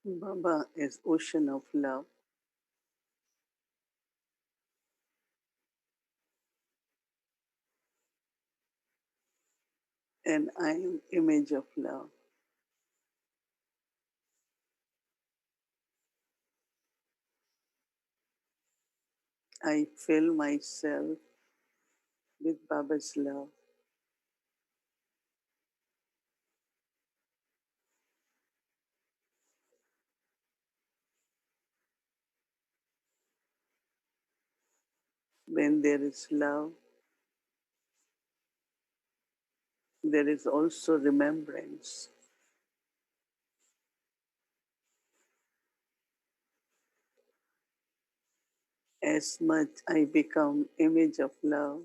Baba is ocean of love, and I am image of love. I fill myself with Baba's love. When there is love, there is also remembrance. As much I become image of love,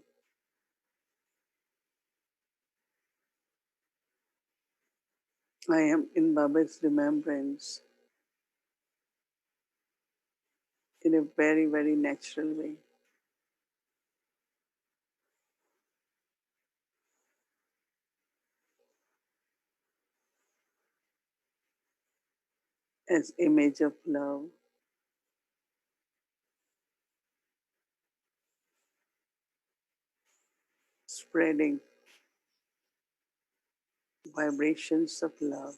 I am in Baba's remembrance in a very, very natural way. As image of love, spreading vibrations of love,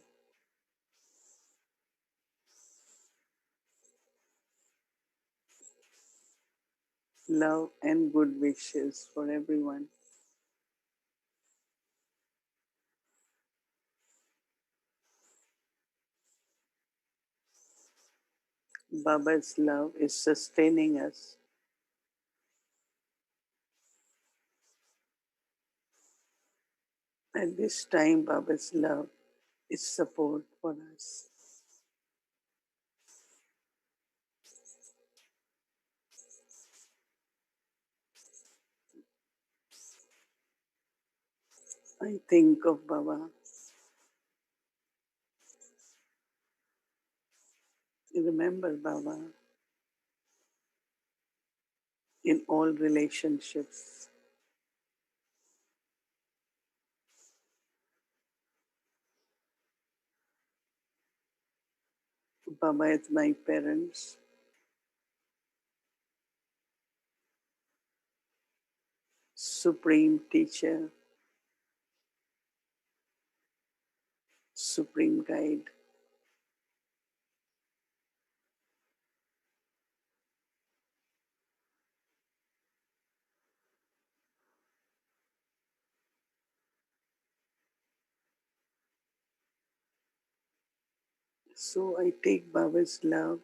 love and good wishes for everyone. Baba's love is sustaining us. At this time, Baba's love is support for us. I think of Baba, remember Baba in all relationships. Baba is my parents, supreme teacher, supreme guide. So I take Baba's love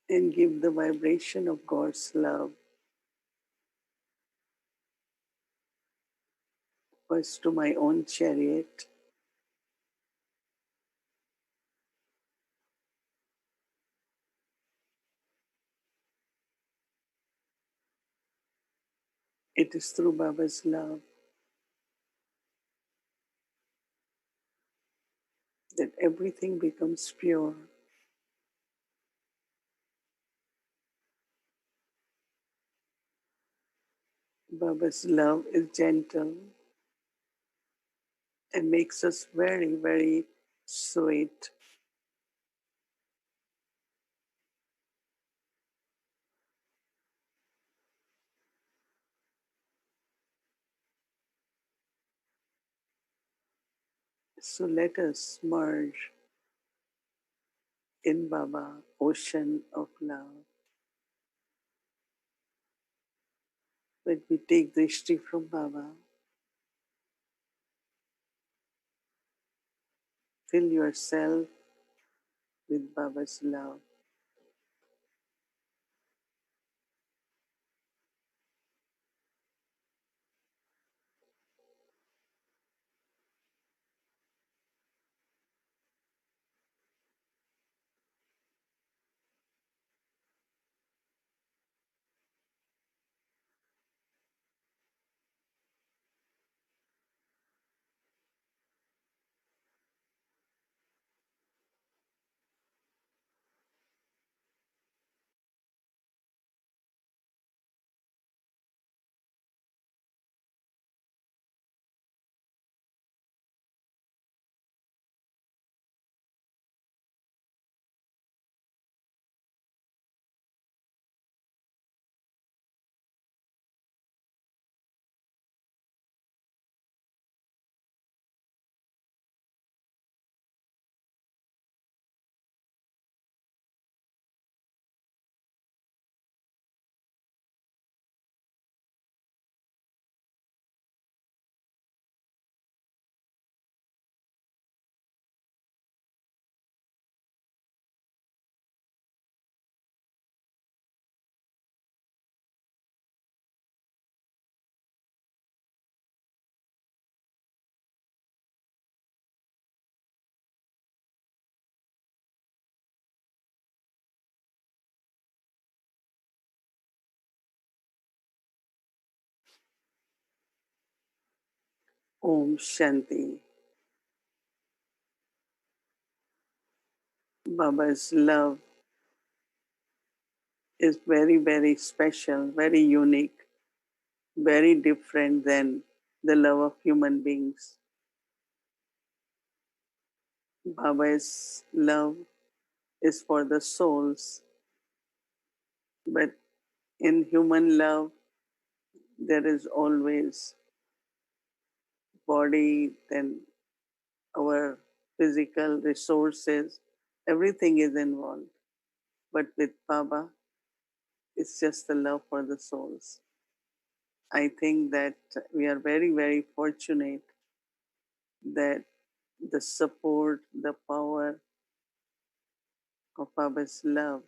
and give the vibration of God's love first to my own chariot. It is through Baba's love that everything becomes pure. Baba's love is gentle and makes us very, very sweet. So let us merge in Baba, ocean of love. When we take drishti from Baba, fill yourself with Baba's love. Om Shanti. Baba's love is very, very special, very unique, very different than the love of human beings. Baba's love is for the souls, but in human love, there is always body, then our physical resources, everything is involved. But with Baba, it's just the love for the souls. I think that we are very, very fortunate that the support, the power of Baba's love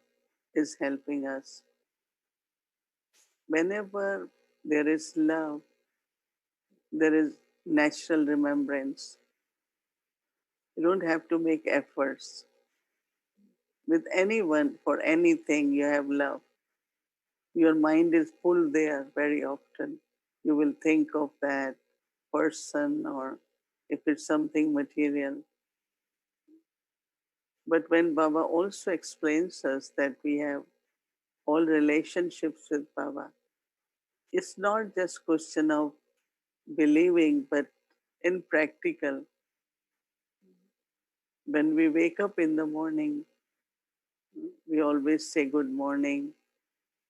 is helping us. Whenever there is love, there is natural remembrance. You don't have to make efforts. With anyone, for anything, you have love. Your mind is pulled there very often. You will think of that person, or if it's something material. But when Baba also explains us that we have all relationships with Baba, it's not just question of believing, but in practical, when we wake up in the morning, we always say good morning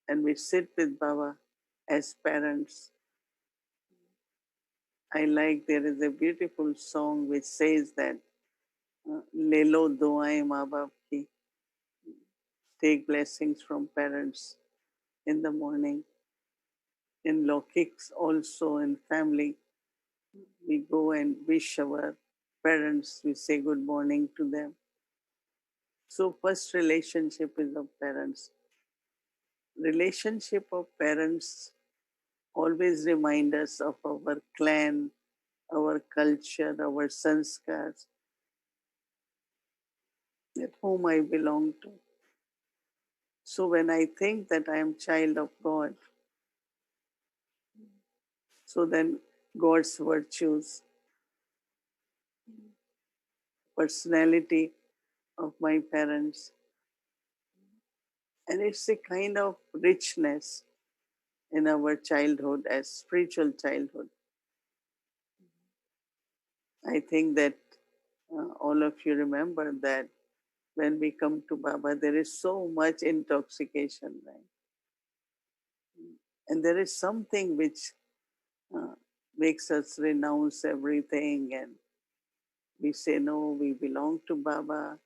and we sit with Baba as parents. I like, there is a beautiful song which says that Le lo duaएं माँ बाप की, take blessings from parents in the morning. In Lokix also, in family, we go and wish our parents, we say good morning to them. So first relationship is of parents. Relationship of parents always remind us of our clan, our culture, our sanskars, at whom I belong to. So when I think that I am child of God, so then God's virtues, personality of my parents, and it's a kind of richness in our childhood as spiritual childhood. I think that all of you remember that when we come to Baba, there is so much intoxication, right? And there is something which uh, makes us renounce everything, and we say, no, we belong to Baba,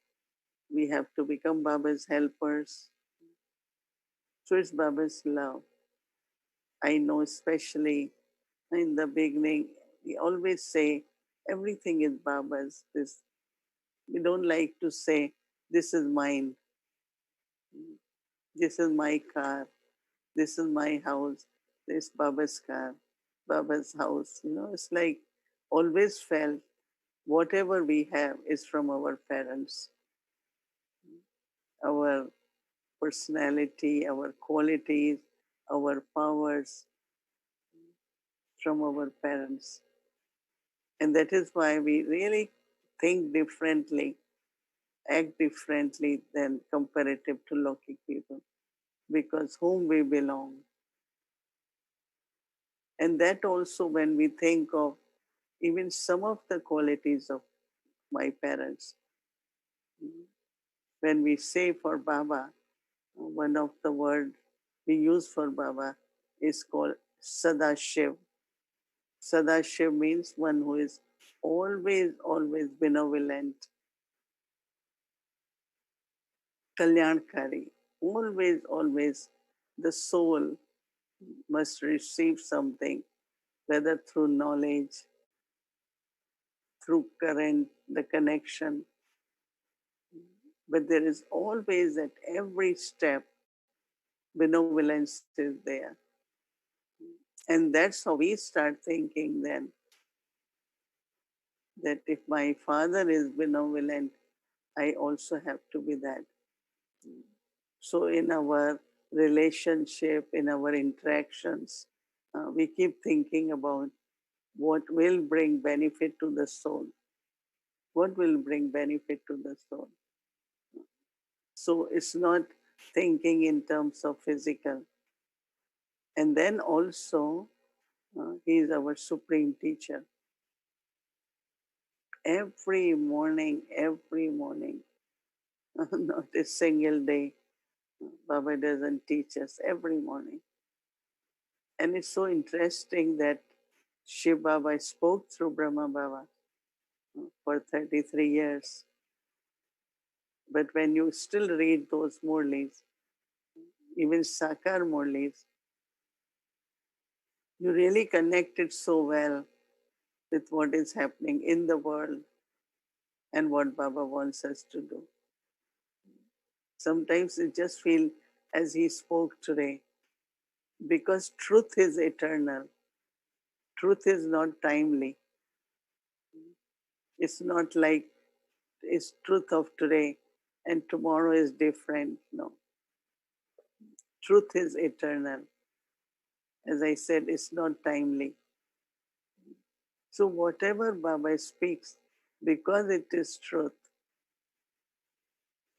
we have to become Baba's helpers. So it's Baba's love. I know, especially in the beginning, we always say everything is Baba's. This, we don't like to say, this is mine, this is my car, this is my house, this is Baba's car, Baba's house. It's like always felt whatever we have is from our parents. Our personality, our qualities, our powers from our parents. And that is why we really think differently, act differently than comparative to Lokik people, because whom we belong. And that also, when we think of even some of the qualities of my parents, when we say for Baba, one of the word we use for Baba is called Sadashiv. Sadashiv means one who is always, always benevolent, Kalyankari. Always, always the soul must receive something, whether through knowledge, through current, the connection. But there is always at every step, benevolence is there. And that's how we start thinking then that if my father is benevolent, I also have to be that. So in our relationship, in our interactions, we keep thinking about what will bring benefit to the soul, what will bring benefit to the soul. So it's not thinking in terms of physical. And then also, he is our supreme teacher. Every morning, not a single day, Baba doesn't teach us every morning. And it's so interesting that Shiv Baba spoke through Brahma Baba for 33 years. But when you still read those Murlis, even Sakar Murlis, you really connect it so well with what is happening in the world and what Baba wants us to do. Sometimes it just feels as he spoke today, because truth is eternal, truth is not timely. It's not like it's truth of today and tomorrow is different. No, truth is eternal. As I said, it's not timely. So whatever Baba speaks, because it is truth,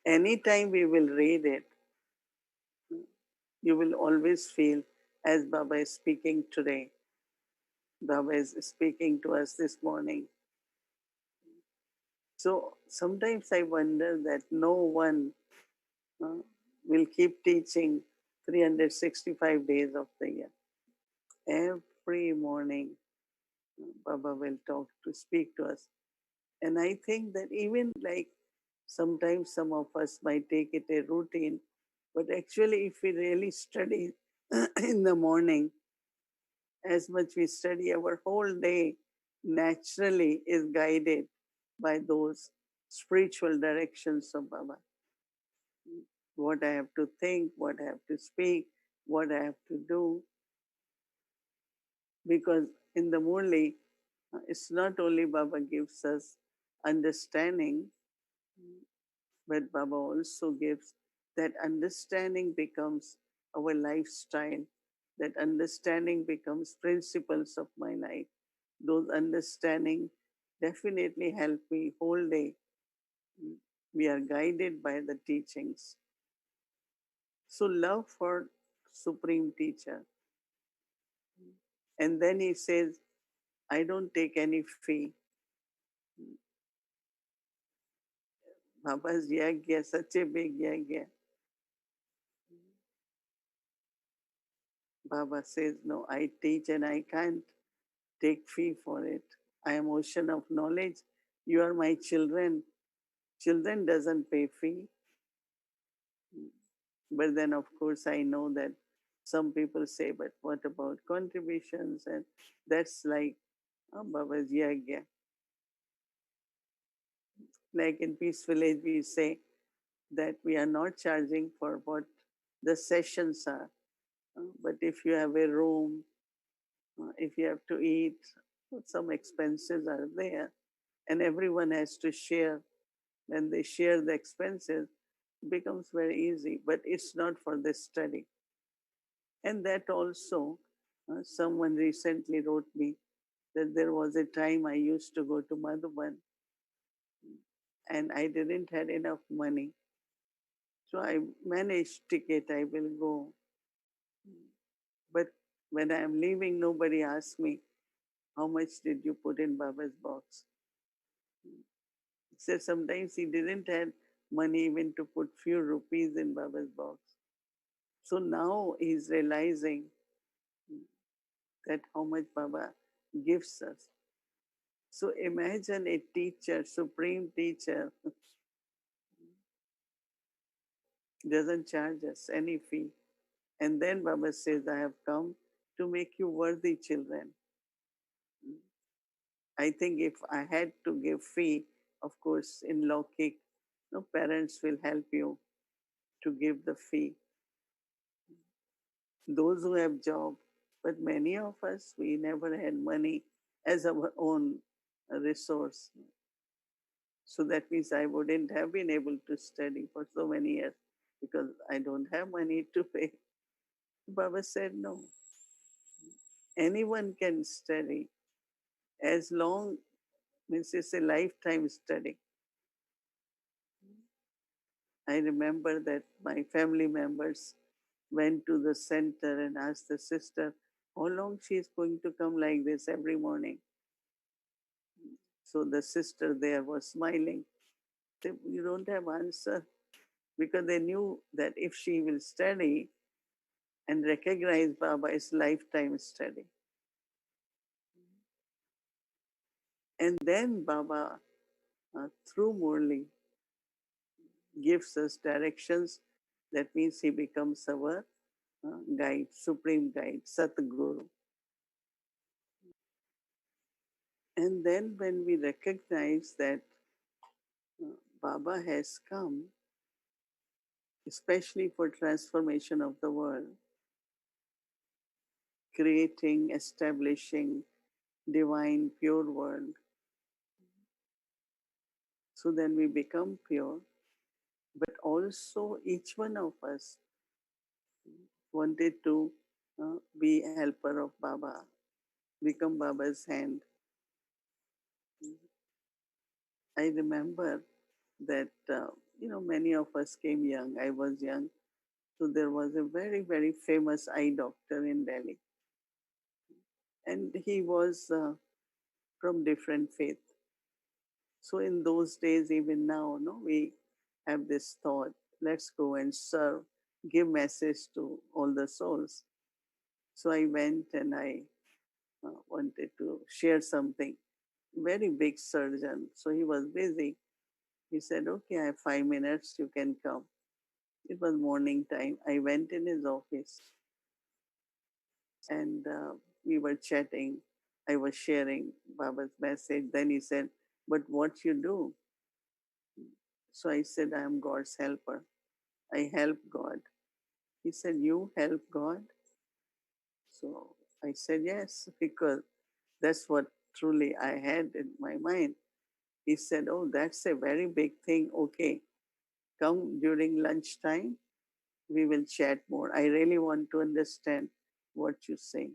anytime we will read it, you will always feel as Baba is speaking today. Baba is speaking to us this morning. So sometimes I wonder that no one uh, will keep teaching 365 days of the year. Every morning, Baba will speak to us. And I think that even like sometimes some of us might take it a routine, but actually, if we really study in the morning, as much we study, our whole day naturally is guided by those spiritual directions of Baba. What I have to think, what I have to speak, what I have to do. Because in the Murli, it's not only Baba gives us understanding, but Baba also gives that understanding becomes our lifestyle, that understanding becomes principles of my life. Those understanding definitely help me whole day. We are guided by the teachings. So love for Supreme Teacher. And then he says, I don't take any fee. Baba's yagya, such a big yagya. Baba says, no, I teach and I can't take fee for it. I am ocean of knowledge. You are my children. Children doesn't pay fee. But then of course I know that some people say, but what about contributions? And that's like Baba's yagya. Like in Peace Village, we say that we are not charging for what the sessions are. But if you have a room, if you have to eat, some expenses are there, and everyone has to share. When they share the expenses, it becomes very easy, but it's not for the study. And that also, someone recently wrote me that there was a time I used to go to Madhuban and I didn't have enough money. So I managed ticket, I will go. But when I am leaving, nobody asked me, how much did you put in Baba's box? He said sometimes he didn't have money even to put few rupees in Baba's box. So now he's realizing that how much Baba gives us. So imagine a teacher, supreme teacher, doesn't charge us any fee. And then Baba says, I have come to make you worthy children. I think if I had to give fee, of course, in Lokik, no parents will help you to give the fee. Those who have job, but many of us, we never had money as our own resource. So that means I wouldn't have been able to study for so many years because I don't have money to pay. Baba said, no, anyone can study. as long, means it's a lifetime study. I remember that my family members went to the center and asked the sister how long she is going to come like this every morning. So the sister there was smiling. You don't have answer, because they knew that if she will study and recognize Baba, it's lifetime study. And then Baba, through Murli, gives us directions. That means he becomes our guide, supreme guide, Satguru. And then when we recognize that uh, Baba has come, especially for transformation of the world, creating, establishing divine, pure world, so then we become pure. But also each one of us wanted to be a helper of Baba, become Baba's hand. I remember that, many of us came young. I was young. So there was a very, very famous eye doctor in Delhi. And he was from different faith. So in those days, even now, no, we have this thought, let's go and serve, give message to all the souls. So I went and I wanted to share something. Very big surgeon. So he was busy. He said, okay, I have 5 minutes, you can come. It was morning time. I went in his office and we were chatting. I was sharing Baba's message. Then he said, but what you do? So I said, I am God's helper. I help God. He said, you help God? So I said, yes, because that's what truly I had in my mind. He said, oh, that's a very big thing. Okay, come during lunchtime. We will chat more. I really want to understand what you say.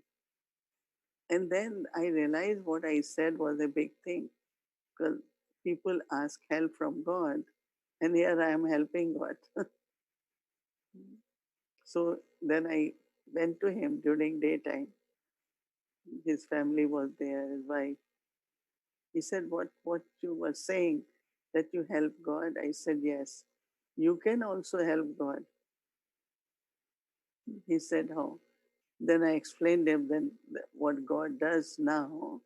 And then I realized what I said was a big thing, because people ask help from God, and here I am helping God. So then I went to him during daytime. His family was there, his wife. He said, what you were saying, that you help God? I said, yes. You can also help God. He said, how? Then I explained him then what God does now.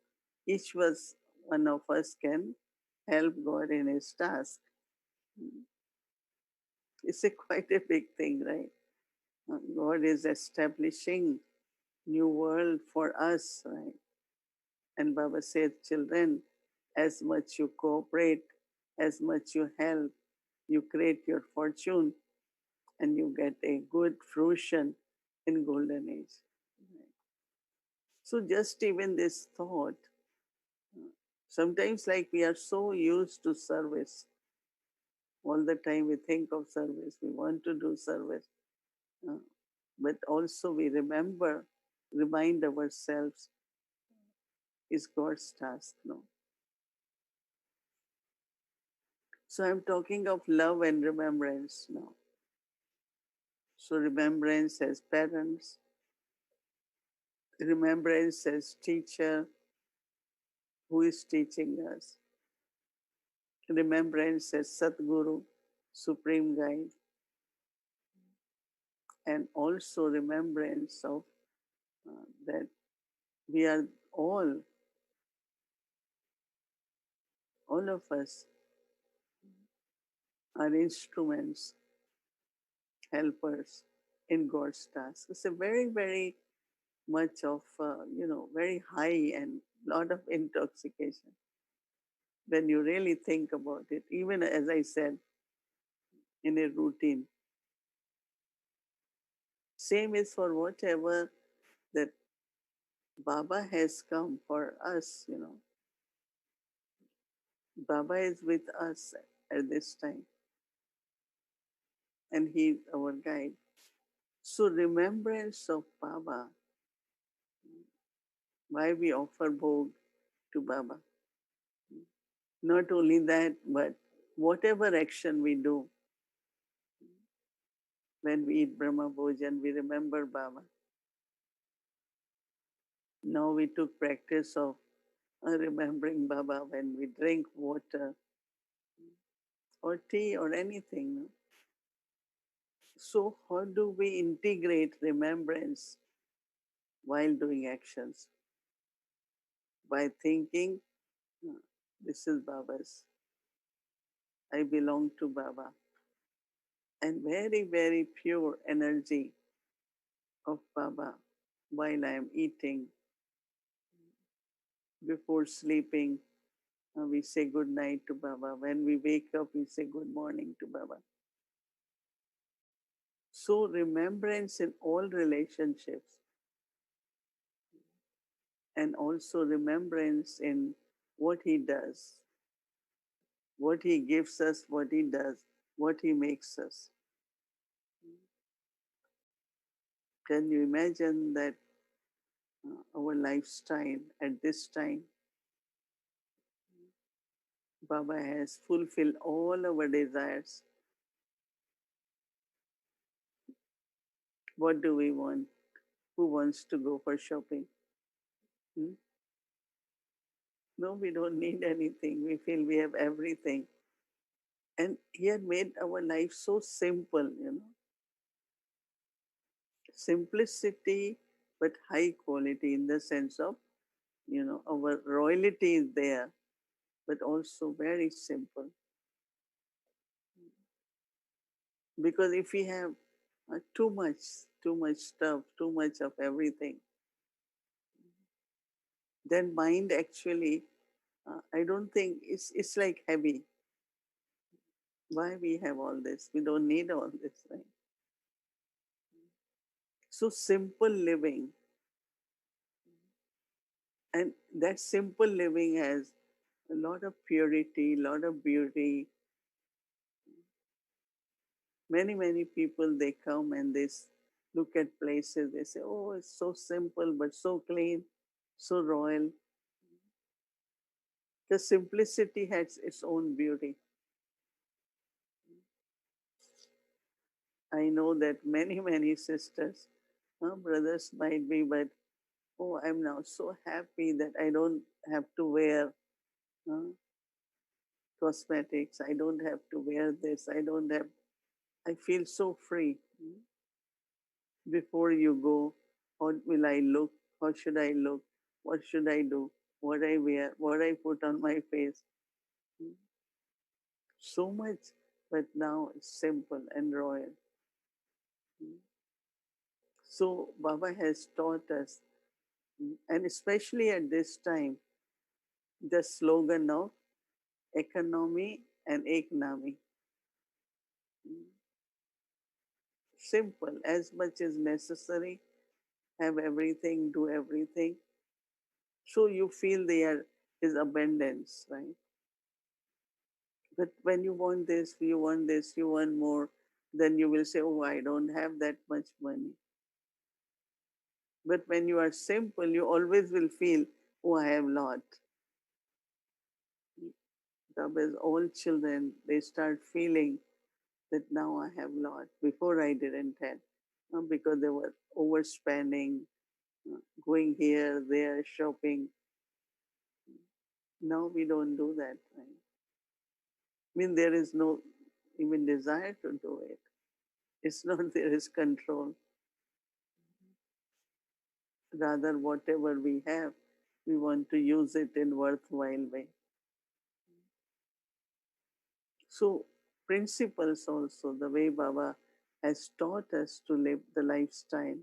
Each was one of us can help God in his task. It's a quite a big thing, right? God is establishing new world for us, right? And Baba said, children, as much you cooperate, as much you help, you create your fortune and you get a good fruition in golden age. So just even this thought, sometimes like we are so used to service, all the time we think of service, we want to do service, uh, but also we remind ourselves is God's task. No. So I'm talking of love and remembrance now. So remembrance as parents, remembrance as teacher who is teaching us, remembrance as Satguru, supreme guide, and also remembrance of that we are all of us are instruments, helpers in God's task. It's a very, very much of, very high and lot of intoxication when you really think about it. Even as I said, in a routine. Same is for whatever that Baba has come for us. Baba is with us at this time and he's our guide. So remembrance of Baba, why we offer bhog to Baba. Not only that, but whatever action we do, when we eat Brahma Bhojan, we remember Baba. Now we took practice of remembering Baba when we drink water or tea or anything. No? So, how do we integrate remembrance while doing actions? By thinking, "Uh, this is Baba's, I belong to Baba." And very, very pure energy of Baba while I am eating, before sleeping. We say good night to Baba. When we wake up, we say good morning to Baba. So, remembrance in all relationships, and also remembrance in what He does, what He gives us, what He does, what He makes us. Can you imagine that our lifestyle at this time, Baba has fulfilled all our desires? What do we want? Who wants to go for shopping? Hmm? No, we don't need anything. We feel we have everything. And He had made our life so simple, simplicity, but high quality in the sense of, our royalty is there, but also very simple. Because if we have too much stuff, too much of everything, then mind actually, I don't think it's like heavy. Why we have all this? We don't need all this, right? So simple living, and that simple living has a lot of purity, a lot of beauty. Many people, they come and they look at places. They say, "Oh, it's so simple, but so clean, so royal." The simplicity has its own beauty. I know that many sisters, brothers might be, but oh, I'm now so happy that I don't have to wear uh, cosmetics. I don't have to wear this. I don't have. I feel so free. Before you go, how will I look? How should I look? What should I do? What I wear? What I put on my face? So much, but now it's simple and royal. So Baba has taught us, and especially at this time, the slogan of economy and economy. Simple, as much as necessary, have everything, do everything. So you feel there is abundance, right? But when you want this, you want this, you want more, then you will say, "Oh, I don't have that much money." But when you are simple, you always will feel, "Oh, I have lot." Because all children, they start feeling that now I have lot. Before I didn't have, because they were overspending, going here, there, shopping. Now we don't do that. Right? I mean, there is no even desire to do it. It's not there is control. Rather, whatever we have, we want to use it in worthwhile way. So, principles also, the way Baba has taught us to live the lifestyle.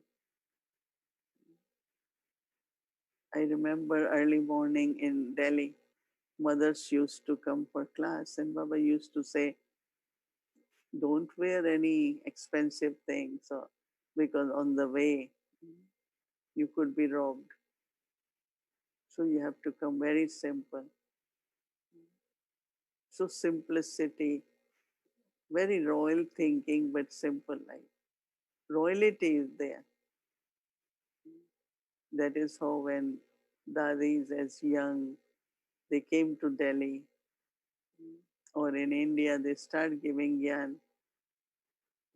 I remember early morning in Delhi, mothers used to come for class, and Baba used to say, "Don't wear any expensive things, because on the way you could be robbed. So you have to come very simple." So simplicity, very royal thinking, but simple life. Royalty is there. That is how when Dadi is as young, They came to Delhi, or in India, they start giving gyan.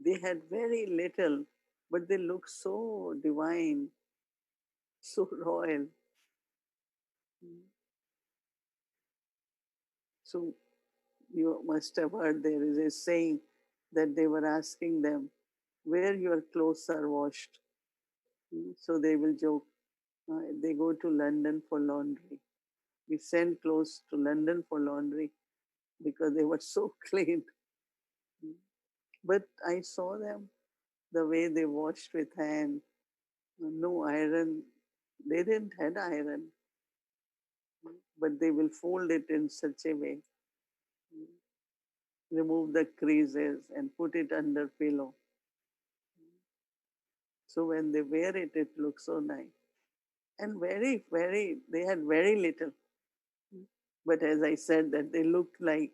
They had very little, but they look so divine, so royal. So you must have heard there is a saying that they were asking them where your clothes are washed. So they will joke. They go to London for laundry. We send clothes to London for laundry because they were so clean. But I saw them the way they washed with hand, no iron. They didn't had iron, but they will fold it in such a way, remove the creases and put it under pillow. So when they wear it, it looks so nice. And they had very little. But as I said, that they looked like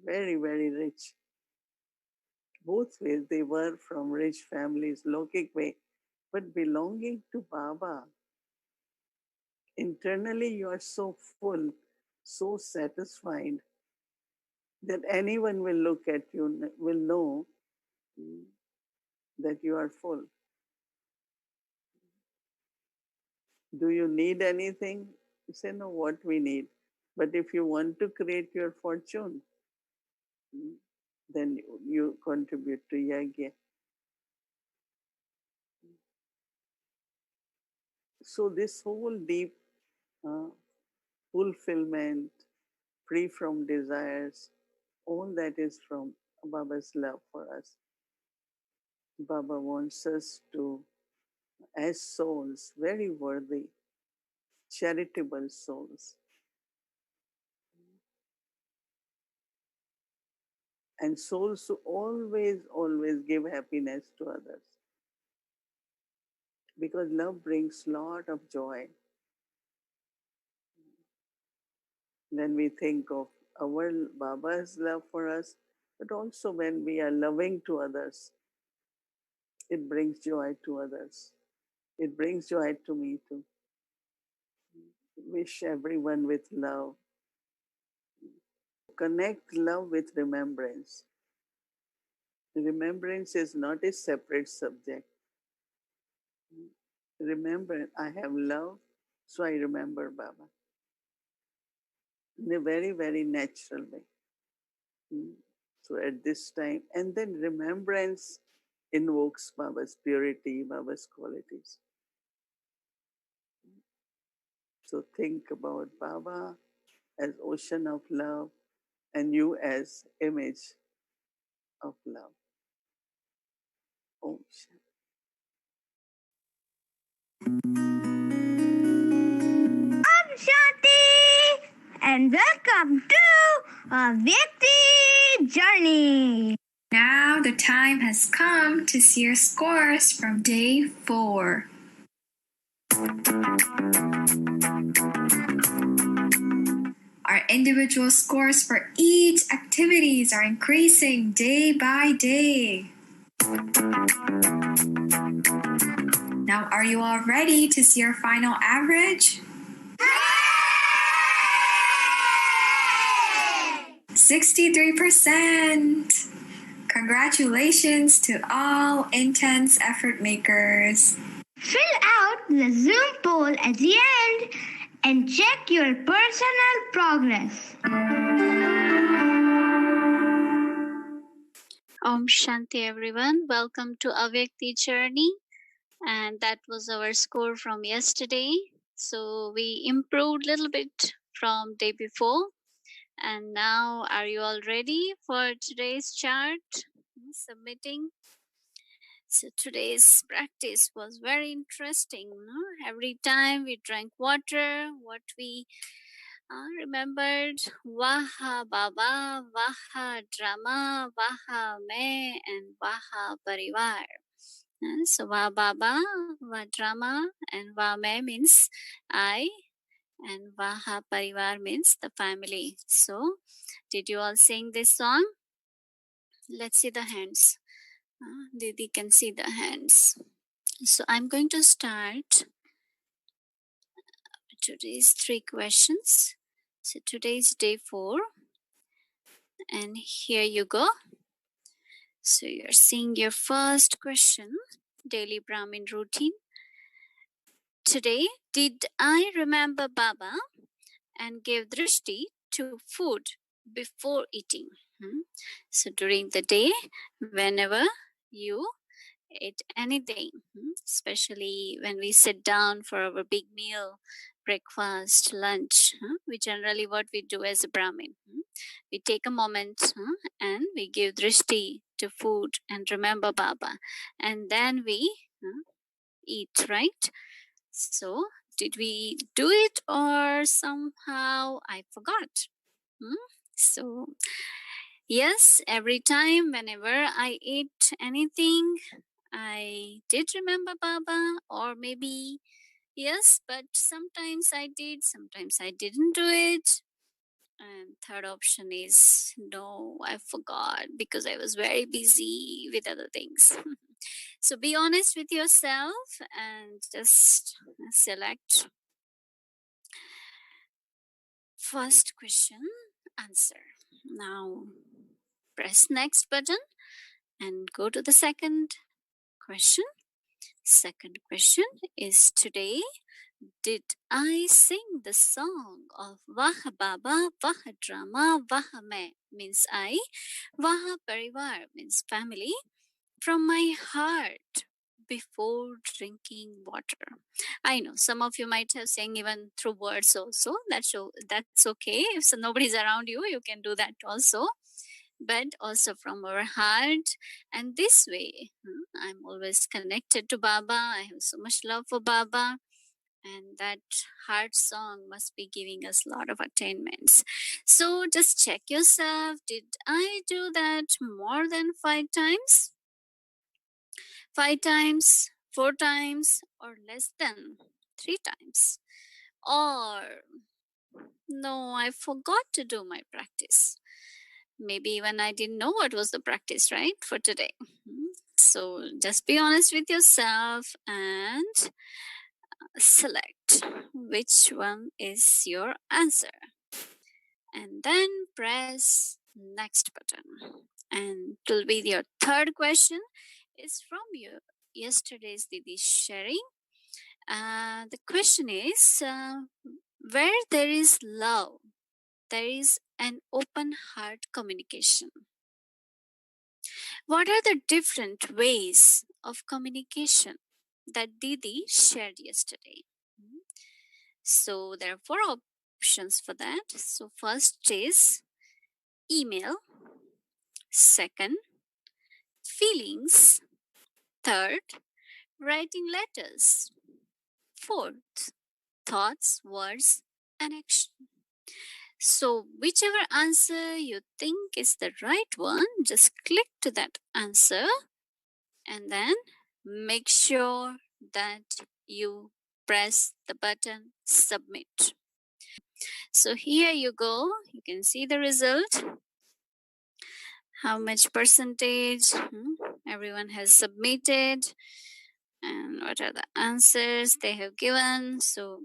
very, very rich. Both ways, they were from rich families, Lokik way, but belonging to Baba. Internally, you are so full, so satisfied that anyone will look at you, will know that you are full. Do you need anything? You say, no, what we need. But if you want to create your fortune, then you contribute to yagya. So this whole deep uh, fulfillment, free from desires, all that is from Baba's love for us. Baba wants us to, as souls, very worthy, charitable souls, and souls who always, always give happiness to others. Because love brings lot of joy. When we think of our Baba's love for us, but also when we are loving to others, it brings joy to others. It brings joy to me too. Wish everyone with love. Connect love with remembrance. Remembrance is not a separate subject. Remember, I have love, so I remember Baba in a very, very natural way. So at this time, and then remembrance invokes Baba's purity, Baba's qualities. So think about Baba as ocean of love and you as image of love. Om Shanti and welcome to a Vyakti Journey. Now the time has come to see your scores from day 4. Our individual scores for each activities are increasing day by day. Now, are you all ready to see your final average? 63%. Congratulations to all intense effort makers. Fill out the Zoom poll at the end and check your personal progress. Om Shanti everyone. Welcome to Avyakti Journey. And that was our score from yesterday. So we improved a little bit from day before. And now are you all ready for today's chart? Submitting. So today's practice was very interesting. No? Every time we drank water, what we remembered, Vaha Baba, Vaha Drama, Vaha Me, and Vaha Parivar. So Va Baba, Va Drama, and Va Me means I, and Vaha Parivar means the family. So, did you all sing this song? Let's see the hands. Didi can see the hands. So, I'm going to start today's 3 questions. So today is day 4, and here you go. So you're seeing your first question, daily Brahmin routine. Today, did I remember Baba and give drishti to food before eating? So during the day, whenever you eat anything, especially when we sit down for our big meal, breakfast, lunch, we generally what we do as a Brahmin, we take a moment and we give drishti to food and remember Baba, and then we eat, right? So did we do it or somehow I forgot? So yes, every time whenever I ate anything, I did remember Baba, or maybe yes, but sometimes I did, sometimes I didn't do it. And third option is no, I forgot because I was very busy with other things. So be honest with yourself and just select first question answer. Now press next button and go to the second question. Second question is today, did I sing the song of Vah Baba, Vah Drama, Vah Main means I, Vah Parivar means family, from my heart before drinking water? I know some of you might have sang even through words also. That's okay. If so nobody's around you, you can do that also. But also from our heart, and this way I'm always connected to Baba. I have so much love for Baba, and that heart song must be giving us a lot of attainments. So just check yourself, did I do that more than 5 times, 5 times, 4 times, or less than 3 times? Or no, I forgot to do my practice. Maybe even I didn't know what was the practice, right, for today. So just be honest with yourself and select which one is your answer. And then press next button. And it will be your third question is from your yesterday's Didi sharing. The question is, where there is love, there is an open heart communication. What are the different ways of communication that Didi shared yesterday? So there are 4 options for that. So first is email, second, feelings, third, writing letters, fourth, thoughts, words, and action. So whichever answer you think is the right one, just click to that answer and then make sure that you press the button submit. So here you go. You can see the result. How much percentage everyone has submitted and what are the answers they have given. So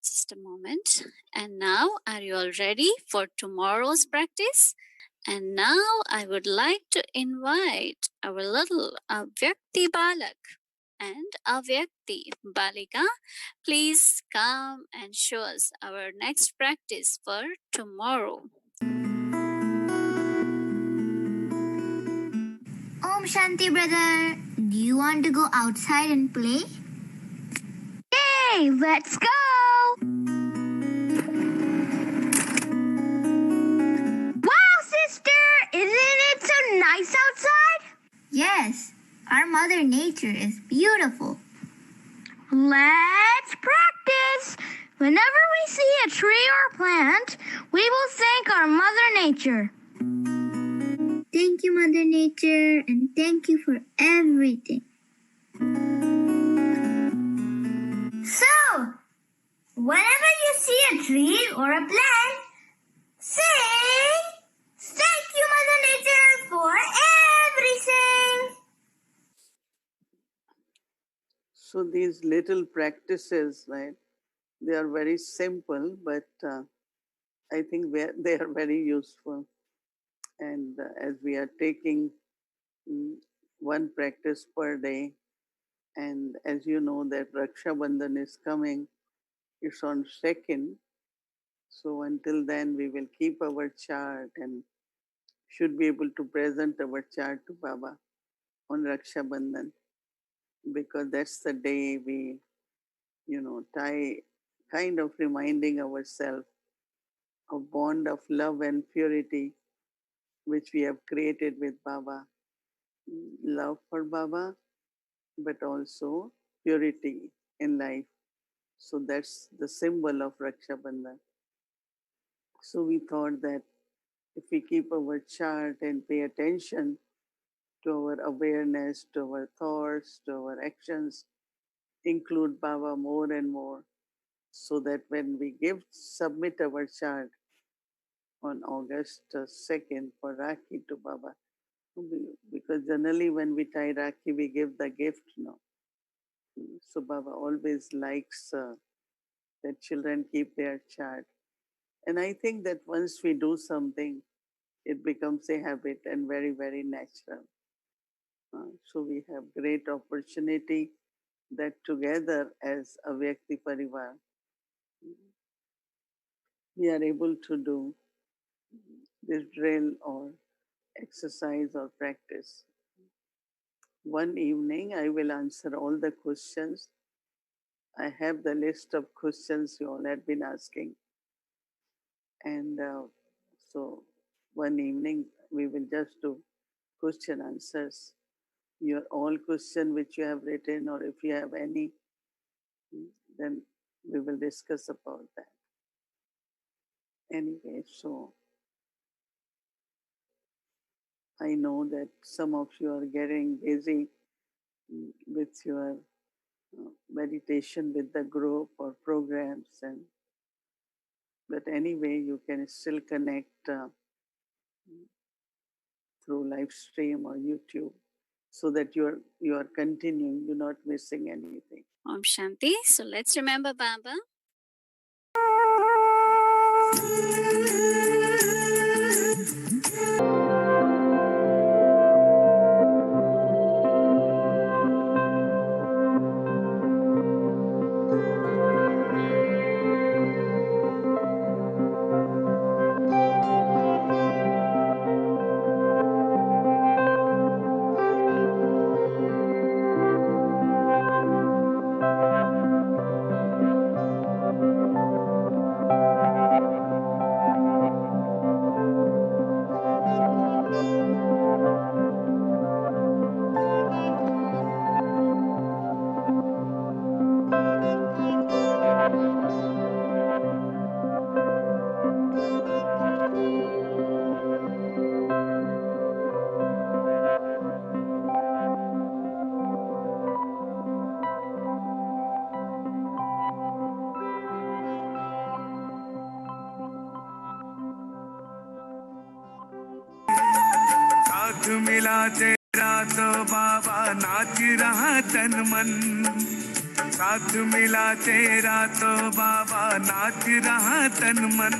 just a moment. And now, are you all ready for tomorrow's practice? And now I would like to invite our little Avyakti Balak and Avyakti Balika. Please come and show us our next practice for tomorrow. Om Shanti, brother. Do you want to go outside and play? Yay! Let's go! Wow, sister! Isn't it so nice outside? Yes, our Mother Nature is beautiful. Let's practice! Whenever we see a tree or plant, we will thank our Mother Nature. Thank you, Mother Nature, and thank you for everything. So, whenever you see a tree or a plant, say, thank you, Mother Nature, for everything. So these little practices, right, They are very simple, but I think they are very useful. And as we are taking one practice per day, and as you know that Raksha Bandhan is coming, it's on 2nd. So until then, we will keep our chart and should be able to present our chart to Baba on Raksha Bandhan, because that's the day we, tie, kind of reminding ourselves of bond of love and purity which we have created with Baba. Love for Baba, but also purity in life. So that's the symbol of Raksha Bandhan. So we thought that if we keep our chart and pay attention to our awareness, to our thoughts, to our actions, include Baba more and more, so that when we submit our chart on August 2nd for Rakhi to Baba, because generally when we tie Rakhi, we give the gift, no? So Baba always likes that children keep their chart. And I think that once we do something, it becomes a habit and very, very natural. So we have great opportunity that together as a Vyakti Parivar, we are able to do this drill or exercise or practice. One evening, I will answer all the questions. I have the list of questions you all had been asking. And so one evening, we will just do question answers. Your all question which you have written, or if you have any, then we will discuss about that. Anyway, so I know that some of you are getting busy with your meditation with the group or programs, and but anyway, you can still connect through live stream or YouTube, so that you are continuing, you're not missing anything. Om Shanti. So let's remember Baba. साथ मिला तेरा तो बाबा नाच रहा तन मन साथ मिला तेरा तो बाबा नाच रहा तन मन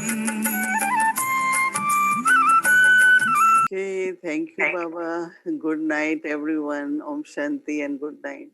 Okay, thank you, Baba. Good night, everyone. Om Shanti and good night.